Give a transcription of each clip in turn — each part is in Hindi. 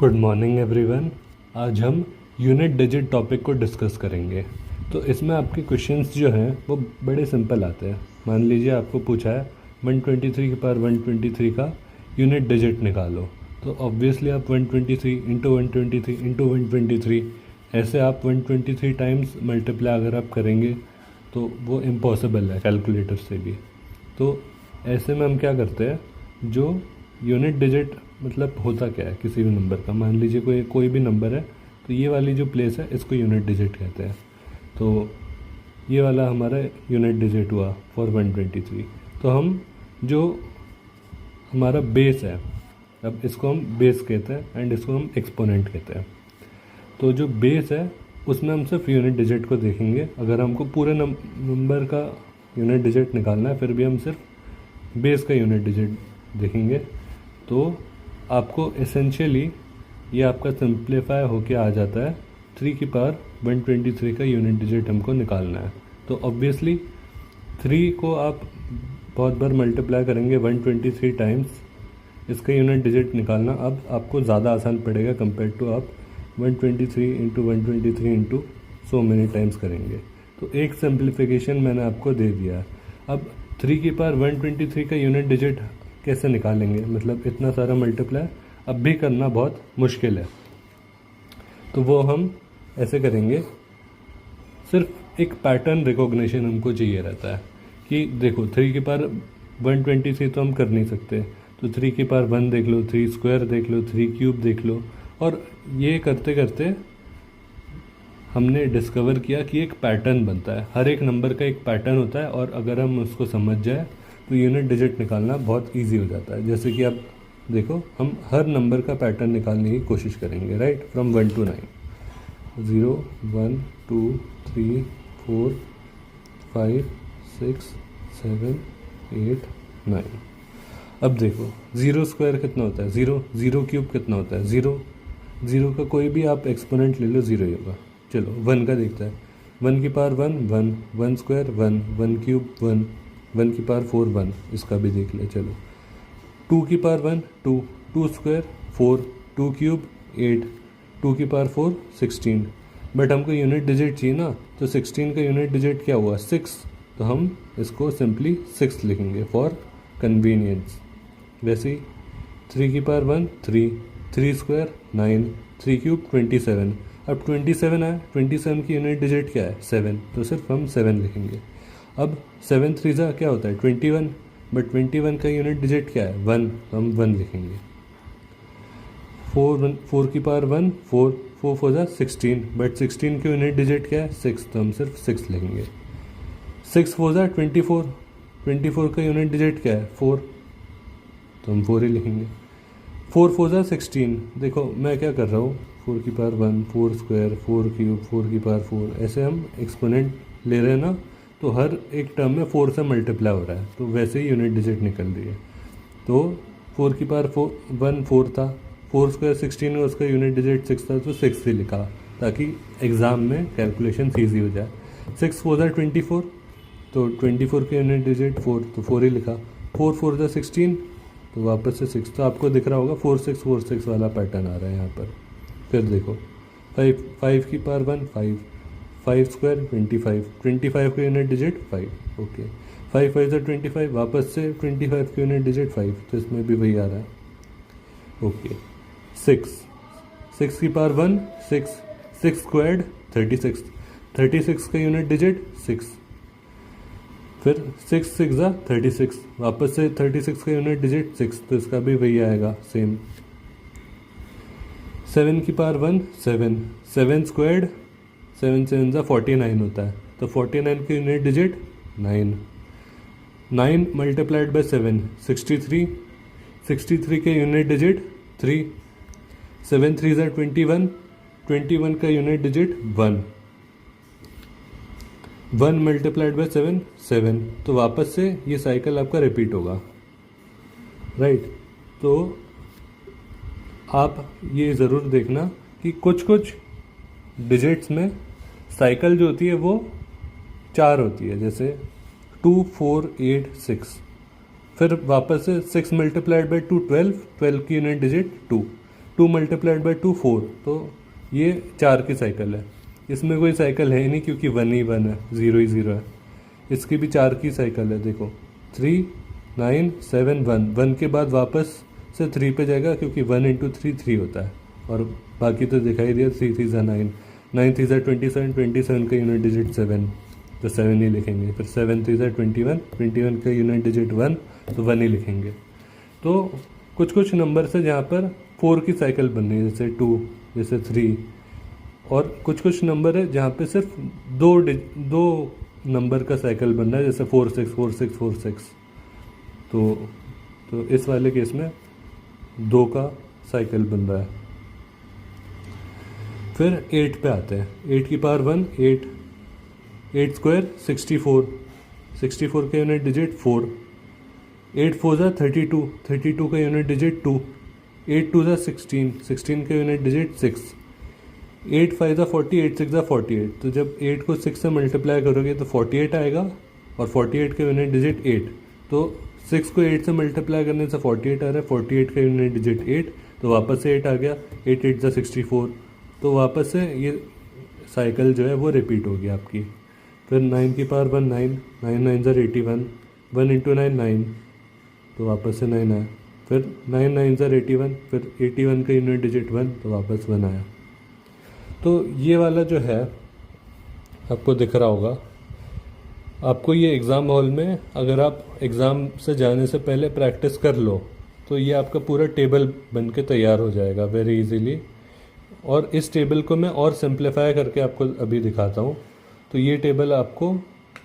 Good morning everyone. आज हम यूनिट डिजिट टॉपिक को डिस्कस करेंगे। तो इसमें आपके क्वेश्चंस जो हैं वो बड़े सिंपल आते हैं। मान लीजिए आपको पूछा है 123 की पावर 123 का यूनिट डिजिट निकालो, तो ऑब्वियसली आप 123 इंटू 123 इंटू 123 ऐसे आप 123 टाइम्स मल्टीप्लाई अगर आप करेंगे तो वो इम्पॉसिबल है कैलकुलेटर से भी। तो ऐसे में हम क्या करते हैं, जो यूनिट डिजिट मतलब होता क्या है किसी भी नंबर का, मान लीजिए कोई भी नंबर है तो ये वाली जो प्लेस है इसको यूनिट डिजिट कहते हैं। तो ये वाला हमारा यूनिट डिजिट हुआ फॉर 123। तो हम जो हमारा बेस है, अब इसको हम बेस कहते हैं एंड इसको हम एक्सपोनेंट कहते हैं। तो जो बेस है उसमें हम सिर्फ यूनिट डिजिट को देखेंगे। अगर हमको पूरे नंबर का यूनिट डिजिट निकालना है फिर भी हम सिर्फ बेस का यूनिट डिजिट देखेंगे। तो आपको एसेंशियली ये आपका सिंप्लीफाई होके आ जाता है 3 की पावर 123 का यूनिट डिजिट हमको निकालना है। तो ऑब्वियसली 3 को आप बहुत बार मल्टीप्लाई करेंगे 123 टाइम्स, इसका यूनिट डिजिट निकालना अब आपको ज़्यादा आसान पड़ेगा कंपेयर टू आप 123 into 123 into so many times करेंगे। तो एक सिंप्लीफिकेशन मैंने आपको दे दिया। अब 3 की पावर 123 का यूनिट डिजिट कैसे निकालेंगे, मतलब इतना सारा मल्टीप्लाई अब भी करना बहुत मुश्किल है। तो वो हम ऐसे करेंगे, सिर्फ एक पैटर्न रिकॉग्निशन हमको चाहिए रहता है कि देखो 3 की पावर 123 तो हम कर नहीं सकते, तो 3 की पावर 1 देख लो, 3 स्क्वायर देख लो, 3 क्यूब देख लो। और ये करते करते हमने डिस्कवर किया कि एक पैटर्न बनता है, हर एक नंबर का एक पैटर्न होता है और अगर हम उसको समझ जाए तो यूनिट डिजिट निकालना बहुत इजी हो जाता है। जैसे कि आप देखो, हम हर नंबर का पैटर्न निकालने की कोशिश करेंगे, राइट, फ्रॉम 1 to 9, 0 1 2 3 4 5 6 7 8 9। अब देखो 0 स्क्वायर कितना होता है, 0, 0 क्यूब कितना होता है, 0, 0 का कोई भी आप एक्सपोनेंट ले लो 0 ही होगा। चलो 1 का देखते हैं, 1 की पावर 1 1, 1 स्क्वायर 1, 1 क्यूब 1, 1 की पावर 4 1, इसका भी देख ले। चलो 2 की पावर 1 2, 2 स्क्वायर 4, 2 क्यूब 8, 2 की पावर 4 16। बट हमको यूनिट डिजिट चाहिए ना, तो 16 का यूनिट डिजिट क्या हुआ 6, तो हम इसको सिंपली 6 लिखेंगे फॉर कन्वीनियंस। वैसे ही 3 की पावर 1 3, 3 स्क्वायर 9, 3 क्यूब 27। अब 27 आया, 27 की यूनिट डिजिट क्या है 7, तो सिर्फ हम 7 लिखेंगे। अब 7 3 क्या होता है 21, बट 21 का यूनिट डिजिट क्या है 1, तो हम 1 लिखेंगे। 4 की पावर 1 4, 4 4 16, बट 16 की यूनिट डिजिट क्या है 6, तो हम सिर्फ 6 लिखेंगे। 6 4 24, 24 का यूनिट डिजिट क्या है 4, तो हम 4 ही लिखेंगे। 4 4 16, देखो मैं क्या कर रहा हूँ, 4 की पावर 1, 4 स्क्वायर 4 क्यूब 4 की पावर 4, ऐसे हम एक्सपोनेंट ले रहे हैं ना, तो हर एक टर्म में 4 से मल्टीप्लाई हो रहा है, तो वैसे ही यूनिट डिजिट निकल रही है। तो 4 की पावर 1 4 था, 4 स्क्वायर 16 में उसका यूनिट डिजिट 6 था, तो 6 ही लिखा ताकि एग्ज़ाम में कैलकुलेशन ईजी हो जाए। 6 4 24, तो 24 का यूनिट डिजिट 4, तो 4 ही लिखा। 4 4 16, तो वापस से 6, तो आपको दिख रहा होगा 4 6 4 6 वाला पैटर्न आ रहा है यहाँ पर। फिर देखो 5 की पावर 1 5, 5 स्क्वायर 25, 25 का यूनिट डिजिट 5, ओके। 5 5 25, वापस से 25 का यूनिट डिजिट 5, तो इसमें भी वही आ रहा है, ओके। 6 की पावर 1 6, 6 स्क्वायर्ड 36, 36 का यूनिट डिजिट 6, फिर 6 6 36, वापस से 36 का यूनिट डिजिट 6, तो इसका भी वही आएगा सेम। 7 की पावर 1 7, 7 स्क्वायर्ड 7 7 49 होता है, तो 49 की यूनिट डिजिट 9, 9 मल्टीप्लाइड बाय 7 63, 63 के यूनिट डिजिट 3, 7 3 21, 21 का यूनिट डिजिट 1, 1 मल्टीप्लाइड बाय 7 7, तो वापस से ये साइकिल आपका रिपीट होगा, राइट। तो आप ये ज़रूर देखना कि कुछ कुछ डिजिट्स में साइकिल जो होती है वो 4 होती है, जैसे 2 4 8 6, फिर वापस से 6 मल्टीप्लाइड बाई 2 12, 12 की यूनिट डिजिट 2, 2 मल्टीप्लाइड बाई 2 4, तो ये 4 की साइकिल है। इसमें कोई साइकिल है ही नहीं क्योंकि 1 ही 1 है, 0 ही 0 है। इसकी भी 4 की साइकिल है, देखो 3 9 7 1, 1 के बाद वापस से 3 पे जाएगा क्योंकि 1 इंटू 3 3 होता है, और बाकी तो दिखाई दिया, 3 3 9, 9 3 27, 27 का यूनिट डिजिट 7, तो 7 ही लिखेंगे। फिर 7 3 21, 21 का यूनिट डिजिट 1, तो 1 ही लिखेंगे। तो कुछ कुछ नंबर से जहाँ पर 4 की साइकिल बन रही है, जैसे 2, जैसे 3, और कुछ कुछ नंबर है जहाँ पे सिर्फ दो नंबर का साइकिल बन रहा है, जैसे 4 6 4 6 4 6। तो इस वाले केस में 2 का साइकिल बन रहा है। फिर 8 पे आते हैं, 8 की पावर 1, 8, 8 स्क्वायर 64, 64 का यूनिट डिजिट 4, 8 4 ज़ा 32, 32 का यूनिट डिजिट 2, 8 2 ज़ा 16, 16 का यूनिट डिजिट 6, 8 5 ज़ा 40, 8 6 ज़ा 48। तो जब 8 को 6 से मल्टीप्लाई करोगे तो 48 आएगा, और 48 का यूनिट डिजिट 8। तो 6 को 8 से मल्टीप्लाई करने से 48 आ रहा है, 48 का यूनिट डिजिट 8, तो वापस से 8 आ गया, 8 8 ज़ा 64, तो वापस से ये साइकिल जो है वो रिपीट होगी आपकी। फिर 9 की पावर 1 9, 9 9 ज़ा 81, 1 इंटू 9 9, तो वापस से 9 आया। फिर 9 9 ज़ा 81, फिर 81 का यूनिट डिजिट 1, तो वापस 1 आया। तो ये वाला जो है आपको दिख रहा होगा। आपको ये एग्ज़ाम हॉल में अगर आप एग्ज़ाम से जाने से पहले प्रैक्टिस कर लो तो ये आपका पूरा टेबल बन के तैयार हो जाएगा वेरी इजीली। और इस टेबल को मैं और सिंप्लीफाई करके आपको अभी दिखाता हूँ। तो ये टेबल आपको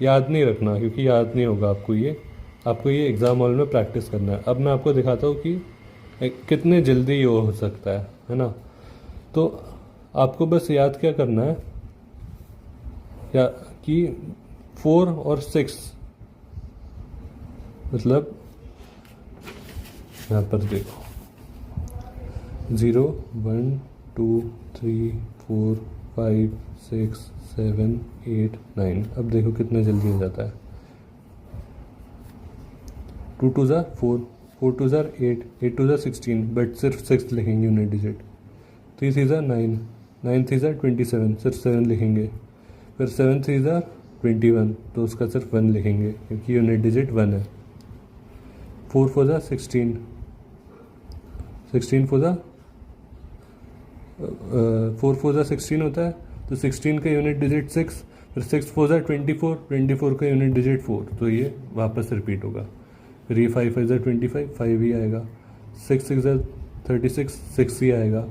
याद नहीं रखना, क्योंकि याद नहीं होगा आपको ये एग्ज़ाम हॉल में प्रैक्टिस करना है। अब मैं आपको दिखाता हूँ कि कितने जल्दी ये हो सकता है ना। तो आपको बस याद क्या करना है या कि 4 और 6, मतलब यहाँ पर देखो 0 1 2 3 4 5 6 7 8 9। अब देखो कितने जल्दी हो जाता है। 2 2 ज़ा 4, 4 2 ज़ा 8, 8 2 ज़ा 16, बट सिर्फ 6 लिखेंगे यूनिट डिजिट। 3 3 ज़ा 9, 9 3 ज़ा 27, सिर्फ 7 लिखेंगे। फिर 7 3 ज़ा 21, तो उसका सिर्फ 1 लिखेंगे क्योंकि यूनिट डिजिट 1 है। 4 4 ज़ा 16, 16 4 ज़ा 4 4 ज़ा 16 होता है, तो 16 का यूनिट डिजिट 6, फिर 6 4 ज़ा 24, 24 का यूनिट डिजिट 4, तो ये वापस रिपीट होगा। फिर ये 5 5 ज़ा 25, 5 ही आएगा। 6 6 ज़ा 36, 6 ही आएगा।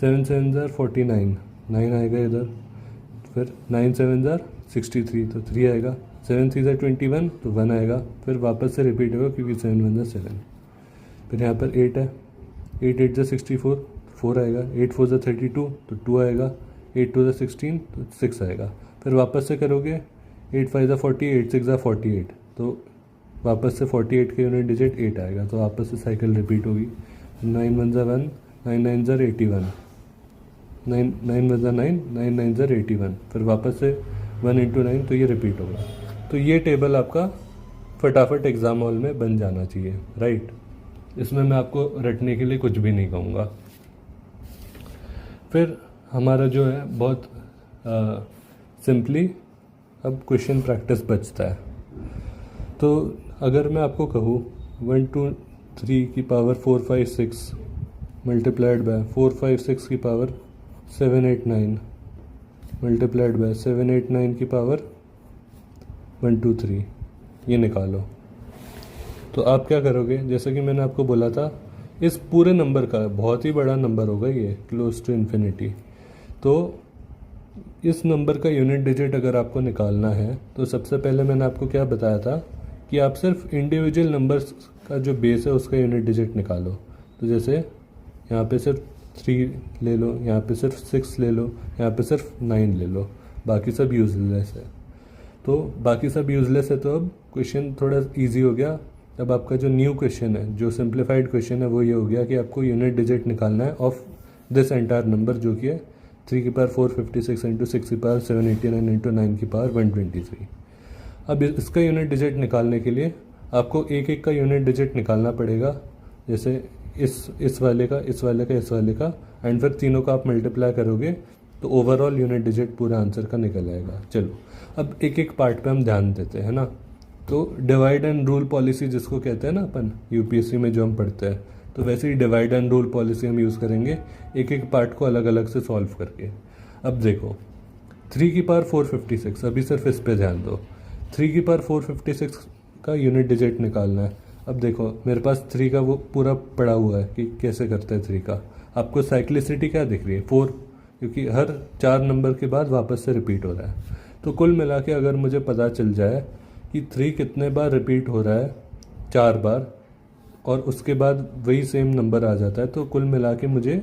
7 7 ज़ा 49, 9 आएगा इधर। फिर 9 7 ज़ा 63, तो 3 आएगा। 7 3 ज़ा 21, तो 1 आएगा। फिर वापस से रिपीट होगा क्योंकि 7 1 ज़ा 7। फिर यहाँ पर 8 है, 8 8 ज़ा 64, 4 आएगा। 8 4 ज़ा 32, तो 2 आएगा। 8 2 ज़ा 16, तो 6 आएगा। फिर वापस से करोगे 8 5 ज़ा 40, 8 6 ज़ा 48, तो वापस से 48 का यूनिट डिजिट 8 आएगा, तो वापस से साइकिल रिपीट होगी। 9 1 ज़ा 1, 9 9 ज़ा 81, 9 9 1 ज़ा 9, 9 9 ज़ा 81। फिर वापस से 1 इंटू 9, तो ये रिपीट होगा। तो ये टेबल आपका फटाफट एग्ज़ाम हॉल में बन जाना चाहिए, राइट। इसमें मैं आपको रटने के लिए कुछ भी नहीं कहूँगा। फिर हमारा जो है बहुत सिंपली अब क्वेश्चन प्रैक्टिस बचता है। तो अगर मैं आपको कहूँ 1 2 3 की पावर 4 5 6 मल्टीप्लाइड बाय 4 5 6 की पावर 7 8 9 मल्टीप्लाइड बाय 7 8 9 की पावर 1 2 3, ये निकालो। तो आप क्या करोगे, जैसे कि मैंने आपको बोला था, इस पूरे नंबर का बहुत ही बड़ा नंबर होगा ये, क्लोज टू इन्फिनिटी। तो इस नंबर का यूनिट डिजिट अगर आपको निकालना है तो सबसे पहले मैंने आपको क्या बताया था कि आप सिर्फ इंडिविजुअल नंबर्स का जो बेस है उसका यूनिट डिजिट निकालो। तो जैसे यहाँ पे सिर्फ 3 ले लो, यहाँ पे सिर्फ 6 ले लो, यहाँ पे सिर्फ 9 ले लो, बाकी सब यूजलेस है। तो बाकी सब यूजलेस है, तो अब क्वेश्चन थोड़ा इजी हो गया। अब आपका जो न्यू क्वेश्चन है, जो सिंप्लीफाइड क्वेश्चन है, वो ये हो गया कि आपको यूनिट डिजिट निकालना है ऑफ दिस एंटायर नंबर, जो कि है 3 की पावर 456 इंटू 6 की पावर 789 इंटू 9 की पावर 123। अब इसका यूनिट डिजिट निकालने के लिए आपको एक एक का यूनिट डिजिट निकालना पड़ेगा। जैसे इस वाले का, इस वाले का, इस वाले का, एंड फिर तीनों का आप मल्टीप्लाई करोगे तो ओवरऑल यूनिट डिजिट पूरा आंसर का निकल आएगा। चलो अब एक एक पार्ट पे हम ध्यान देते हैं ना। तो डिवाइड एंड रूल पॉलिसी जिसको कहते हैं ना अपन यूपीएससी में जो हम पढ़ते हैं, तो वैसे ही डिवाइड एंड रूल पॉलिसी हम यूज़ करेंगे एक एक पार्ट को अलग अलग से सॉल्व करके। अब देखो 3 की पावर 456, अभी सिर्फ इस पे ध्यान दो। 3 की पावर 456 का यूनिट डिजिट निकालना है। अब देखो मेरे पास 3 का वो पूरा पड़ा हुआ है कि कैसे करते हैं 3 का। आपको साइक्लिसिटी क्या दिख रही है? 4, क्योंकि हर 4 नंबर के बाद वापस से रिपीट हो रहा है। तो कुल मिला के अगर मुझे पता चल जाए कि 3 कितने बार रिपीट हो रहा है, 4 बार, और उसके बाद वही सेम नंबर आ जाता है, तो कुल मिला के मुझे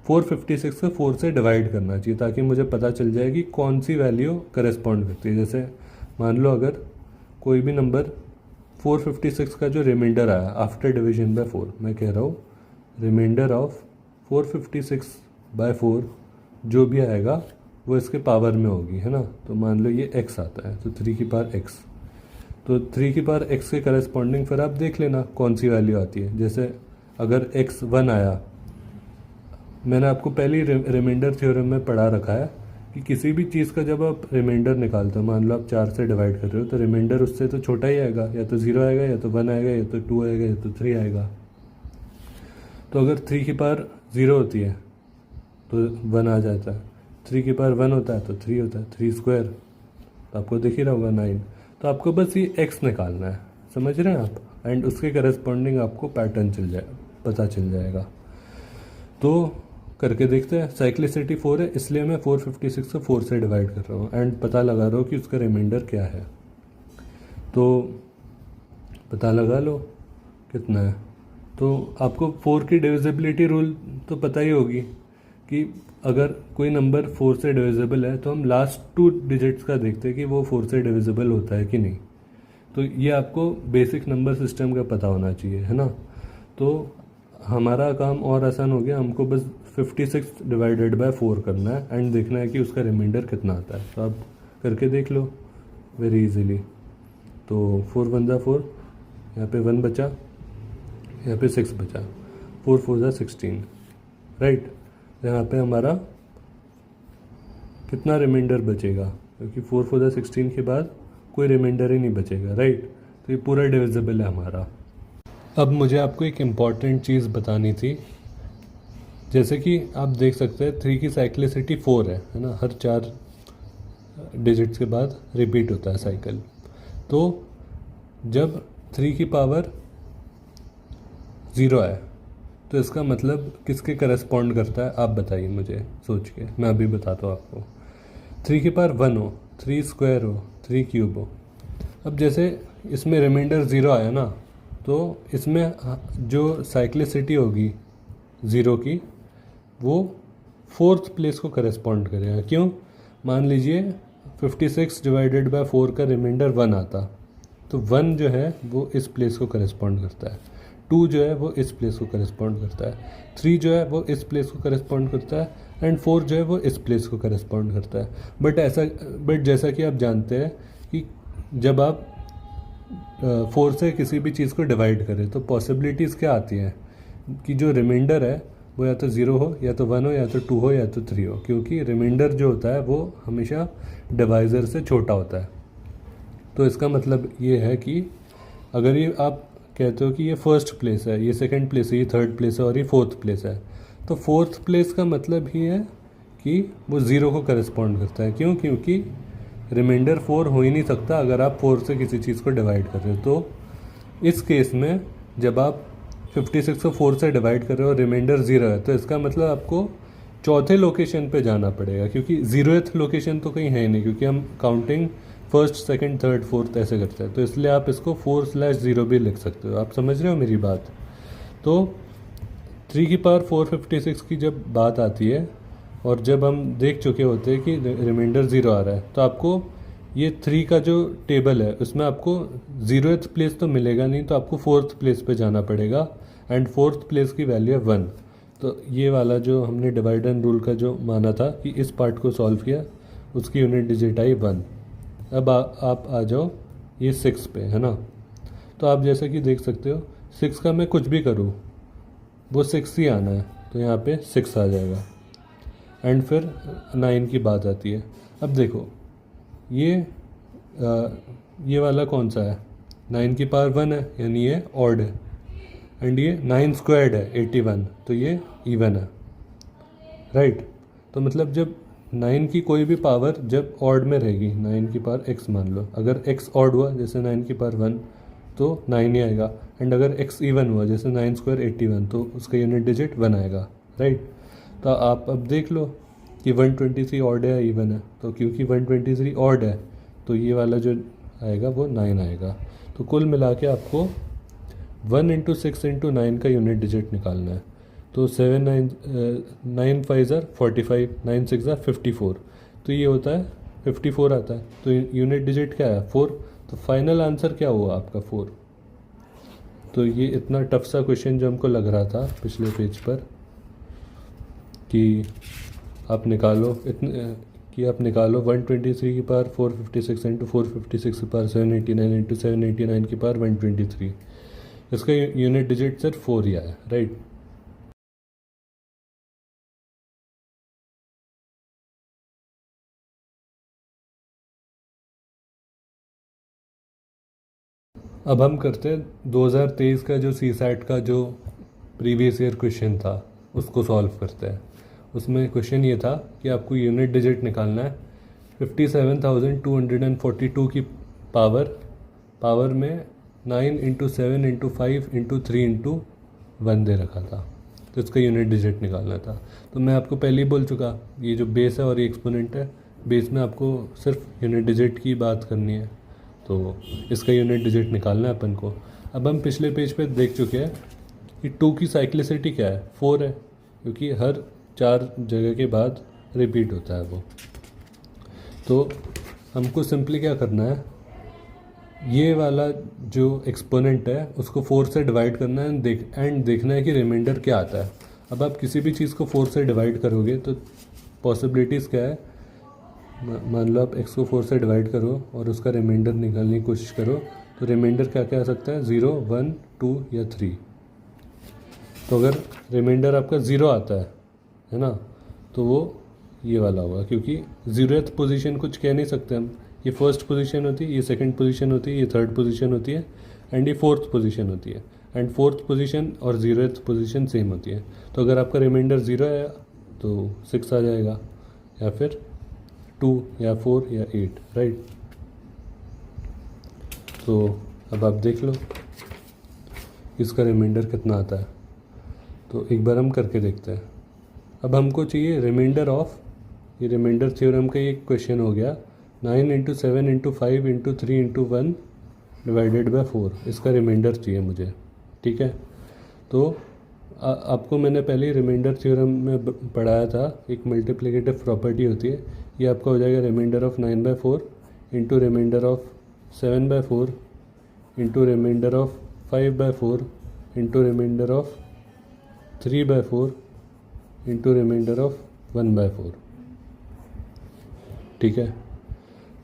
456 को 4 से डिवाइड करना चाहिए ताकि मुझे पता चल जाए कि कौन सी वैल्यू करेस्पॉन्ड करती है। जैसे मान लो अगर कोई भी नंबर 456 का जो रिमाइंडर आया आफ्टर डिवीजन बाय 4, मैं कह रहा हूँ रिमाइंडर ऑफ 456/4 जो भी आएगा वो इसके पावर में होगी, है ना। तो मान लो ये x आता है, तो 3 की पावर x, तो 3 की पावर x के करस्पॉन्डिंग फिर आप देख लेना कौन सी वैल्यू आती है। जैसे अगर x 1 आया, मैंने आपको पहले ही रिमाइंडर थ्योरम में पढ़ा रखा है कि किसी भी चीज़ का जब आप रिमाइंडर निकालते हो, मान लो आप 4 से डिवाइड कर रहे हो, तो रिमाइंडर उससे तो छोटा ही आएगा, या तो 0 आएगा, या तो 1 आएगा, या तो 2 आएगा, या तो 3 आएगा। तो अगर 3 की पावर 0 होती है तो 1 आ जाता है, 3 की पावर 1 होता है तो 3 होता है, 3 स्क्वायर, तो आपको दिख ही रहा होगा 9। तो आपको बस ये x निकालना है, समझ रहे हैं आप, एंड उसके करस्पॉन्डिंग आपको पैटर्न पता चल जाएगा। तो करके देखते हैं। साइक्लिसिटी 4 है, इसलिए मैं 456 को 4 से डिवाइड कर रहा हूँ एंड पता लगा रहा हूँ कि उसका रिमाइंडर क्या है। तो पता लगा लो कितना है। तो आपको 4 की डिविजिबिलिटी रूल तो पता ही होगी कि अगर कोई नंबर 4 से डिविजिबल है तो हम लास्ट 2 डिजिट्स का देखते हैं कि वो 4 से डिविजिबल होता है कि नहीं। तो ये आपको बेसिक नंबर सिस्टम का पता होना चाहिए, है ना। तो हमारा काम और आसान हो गया, हमको बस 56 डिवाइडेड बाय 4 करना है एंड देखना है कि उसका रिमाइंडर कितना आता है। तो आप करके देख लो वेरी इजीली। तो 4 1 जा 4, यहाँ पे 1 बचा, यहाँ पे 6 बचा, 4 4 जा 16, राइट। यहाँ पे हमारा कितना रिमाइंडर बचेगा, क्योंकि 4 4 जा 16 के बाद कोई रिमाइंडर ही नहीं बचेगा, राइट। तो ये पूरा डिविजिबल है हमारा। अब मुझे आपको एक इम्पॉर्टेंट चीज़ बतानी थी। जैसे कि आप देख सकते हैं 3 की साइक्लिसिटी 4 है ना, हर 4 डिजिट्स के बाद रिपीट होता है साइकिल। तो जब 3 की पावर 0 है तो इसका मतलब किसके करस्पॉन्ड करता है, आप बताइए मुझे सोच के, मैं अभी बताता हूँ आपको। 3 की पावर 1 हो, 3 स्क्वायर हो, 3 क्यूब हो। अब जैसे इसमें रिमाइंडर 0 आया ना, तो इसमें जो साइक्लिसिटी होगी 0 की वो 4th प्लेस को करस्पॉन्ड करेगा। क्यों? मान लीजिए 56 डिवाइडेड बाय 4 का रिमाइंडर 1 आता, तो 1 जो है वो इस प्लेस को करस्पॉन्ड करता है, 2 जो है वो इस प्लेस को करस्पॉन्ड करता है, 3 जो है वो इस प्लेस को करस्पॉन्ड करता है, एंड 4 जो है वो इस प्लेस को करस्पॉन्ड करता है। बट जैसा कि आप जानते हैं कि जब आप 4 से किसी भी चीज़ को डिवाइड करें तो पॉसिबिलिटीज़ क्या आती हैं कि जो रिमाइंडर है वो या तो 0 हो, या तो 1 हो, या तो 2 हो, या तो 3 हो, क्योंकि रिमाइंडर जो होता है वो हमेशा डिवाइज़र से छोटा होता है। तो इसका मतलब ये है कि अगर ये आप कहते हो कि ये फर्स्ट प्लेस है, ये सेकंड प्लेस है, ये थर्ड प्लेस है और ये फोर्थ प्लेस है, तो फोर्थ प्लेस का मतलब ही है कि वो 0 को करस्पॉन्ड करता है। क्यों? क्योंकि रिमाइंडर 4 हो ही नहीं सकता अगर आप 4 से किसी चीज़ को डिवाइड कर रहे हो। तो इस केस में जब आप 56 को 4 से डिवाइड कर रहे हो और रिमाइंडर 0 है, तो इसका मतलब आपको चौथे लोकेशन पे जाना पड़ेगा, क्योंकि 0th लोकेशन तो कहीं है ही नहीं, क्योंकि हम counting first second third fourth ऐसे करते हैं। तो इसलिए आप इसको 4/0 भी लिख सकते हो। आप समझ रहे हो मेरी बात। तो 3 की पावर 456 की जब बात आती है और जब हम देख चुके होते हैं कि रिमाइंडर 0 आ रहा है, तो आपको ये 3 का जो टेबल है उसमें आपको 0th प्लेस तो मिलेगा नहीं, तो आपको 4th प्लेस पे जाना पड़ेगा एंड 4th प्लेस की वैल्यू है 1। तो ये वाला जो हमने डिवाइड एंड रूल का जो माना था कि इस पार्ट को सॉल्व किया, उसकी यूनिट डिजिट आई 1। अब आप आ जाओ ये 6 पे, है ना। तो आप जैसा कि देख सकते हो 6 का मैं कुछ भी करूँ वो 6 ही आना है, तो यहाँ पे 6 आ जाएगा। एंड फिर 9 की बात आती है। अब देखो ये वाला कौन सा है, 9 की पावर 1 है, यानी ये ऑड है। एंड ये 9 स्क्वायर्ड है 81, तो ये इवन है, राइट। तो मतलब जब 9 की कोई भी पावर जब ऑड में रहेगी, 9 की पावर x मान लो, अगर x ऑड हुआ जैसे 9 की पावर 1 तो 9 ही आएगा। एंड अगर x इवन हुआ जैसे 9 स्क्वायर 81 तो उसका यूनिट डिजिट 1 आएगा, राइट। तो आप अब देख लो कि 123 ऑड है या इवन है। तो क्योंकि 123 ऑड है तो ये वाला जो आएगा वो 9 आएगा। तो कुल मिला के आपको 1 × 6 × 9 का यूनिट डिजिट निकालना है। तो 7 9 5 ज़ार 45, 9 6 ज़ार 54, तो ये होता है 54 आता है। तो यूनिट डिजिट क्या है 4, तो फाइनल आंसर क्या हुआ आपका 4। तो ये इतना टफ सा क्वेश्चन जो हमको लग रहा था पिछले पेज पर कि आप निकालो 123 की पावर 456 × 456 की पावर 789 × 789 की पावर 123, इसका यूनिट डिजिट सिर्फ 4 ही आया, राइट। अब हम करते हैं 2023 का जो CSAT का जो प्रीवियस ईयर क्वेश्चन था उसको सॉल्व करते हैं। उसमें क्वेश्चन ये था कि आपको यूनिट डिजिट निकालना है 57,242 की पावर में 9 × 7 × 5 × 3 × 1 दे रखा था, तो इसका यूनिट डिजिट निकालना था। तो मैं आपको पहले ही बोल चुका, ये जो बेस है और ये एक्सपोनेंट है, बेस में आपको सिर्फ यूनिट डिजिट की बात करनी है, तो इसका यूनिट डिजिट निकालना है अपन को। अब हम पिछले पेज पे देख चुके हैं कि 2 की साइक्लिसिटी क्या है, 4 है, क्योंकि हर 4 जगह के बाद रिपीट होता है वो। तो हमको सिंपली क्या करना है, ये वाला जो एक्सपोनेंट है उसको 4 से डिवाइड करना है एंड देखना है कि रिमाइंडर क्या आता है। अब आप किसी भी चीज़ को 4 से डिवाइड करोगे तो पॉसिबिलिटीज़ क्या है, मान लो आप x को 4 से डिवाइड करो और उसका रिमाइंडर निकालने की कोशिश करो, तो रिमाइंडर क्या क्या आ सकता है, 0 1 2 या 3। तो अगर रिमाइंडर आपका 0 आता है ना, तो वो ये वाला होगा, क्योंकि 0th पोजीशन कुछ कह नहीं सकते हम। ये फर्स्ट पोजीशन होती है, ये सेकंड पोजीशन होती है, ये थर्ड पोजीशन होती है, एंड ये फोर्थ पोजीशन होती है। एंड फोर्थ पोजीशन और 0th पोजीशन सेम होती है। तो अगर आपका रिमाइंडर 0 है तो 6 आ जाएगा, या फिर 2 या 4 या 8, राइट। तो अब आप देख लो इसका रिमाइंडर कितना आता है, तो एक बार हम करके देखते हैं। अब हमको चाहिए रिमाइंडर ऑफ, ये रिमाइंडर थ्योरम का एक क्वेश्चन हो गया, 9 × 7 × 5 × 3 × 1 डिवाइडेड बाय 4, इसका रिमाइंडर चाहिए मुझे, ठीक है। तो आपको मैंने पहले ही रिमाइंडर थ्योरम में पढ़ाया था, एक मल्टीप्लिकेटिव प्रॉपर्टी होती है। ये आपका हो जाएगा reminder of 9/4 into reminder of 7/4 into reminder of 5/4 into reminder of 3/4 into reminder of 1/4, ठीक है।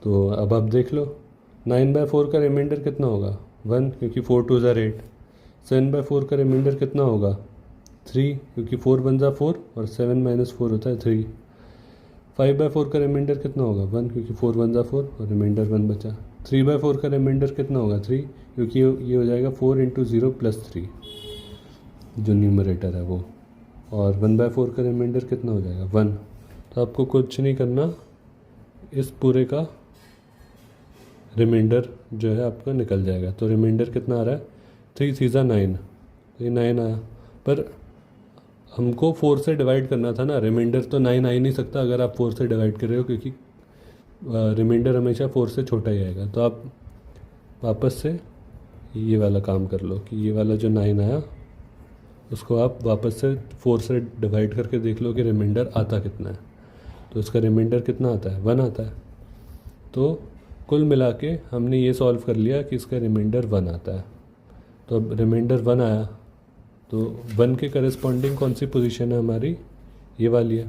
तो अब आप देख लो 9/4 का रिमाइंडर कितना होगा 1, क्योंकि 4 2 ज़ार 8। 7/4 का रिमाइंडर कितना होगा 3, क्योंकि 4 1 ज़ा 4 और 7 - 4 होता है 3। 5/4 का रिमाइंडर कितना होगा 1, क्योंकि 4 1 ज़ा 4 और रिमाइंडर 1 बचा। 3/4 का रिमाइंडर कितना होगा 3, क्योंकि ये हो जाएगा 4 × 0 + 3 जो न्यूमरेटर है वो, और 1/4 का रिमाइंडर कितना हो जाएगा 1। तो आपको कुछ नहीं करना, इस पूरे का रिमाइंडर जो है आपका निकल जाएगा। तो रिमाइंडर कितना आ रहा है 3 3 ज़ा 9, ये 9 आया। पर हमको 4 से डिवाइड करना था ना, रिमाइंडर तो 9 आ ही नहीं सकता अगर आप 4 से डिवाइड कर रहे हो, क्योंकि रिमाइंडर हमेशा 4 से छोटा ही आएगा। तो आप वापस से ये वाला काम कर लो कि ये वाला जो 9 आया उसको आप वापस से 4 से डिवाइड करके देख लो कि रिमाइंडर आता कितना है। तो इसका रिमाइंडर कितना आता है 1 आता है। तो कुल मिला के हमने ये सॉल्व कर लिया कि इसका रिमाइंडर 1 आता है। तो अब रिमाइंडर 1 आया, तो 1 के करस्पॉन्डिंग कौन सी पोजीशन है हमारी, ये वाली है।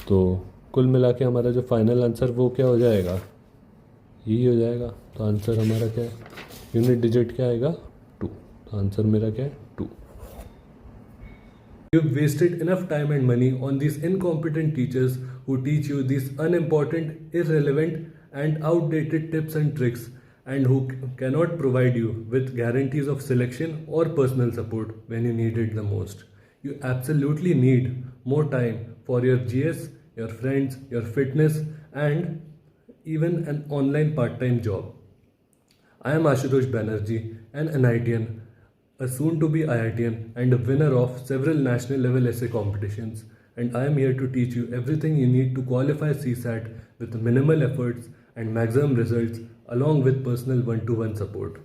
तो कुल मिला के हमारा जो फाइनल आंसर वो क्या हो जाएगा, यही हो जाएगा। तो आंसर हमारा क्या है, यूनिट डिजिट क्या आएगा 2। तो आंसर मेरा क्या है 2। You've wasted enough time and money on these incompetent teachers who teach you these unimportant, irrelevant, and outdated tips and tricks, and who cannot provide you with guarantees of selection or personal support when you need it the most. You absolutely need more time for your GS, your friends, your fitness, and even an online part time job. I am Ashutosh Banerjee, an NITian, a soon to be IITian, and a winner of several national level essay competitions. And I am here to teach you everything you need to qualify CSAT with minimal efforts and maximum results, along with personal one to one support.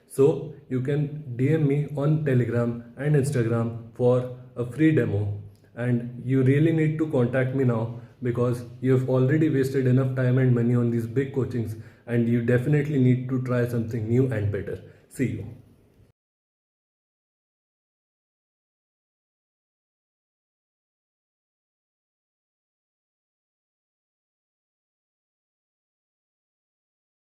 So, you can DM me on Telegram and Instagram for a free demo. And you really need to contact me now because you have already wasted enough time and money on these big coachings, and you definitely need to try something new and better. See you.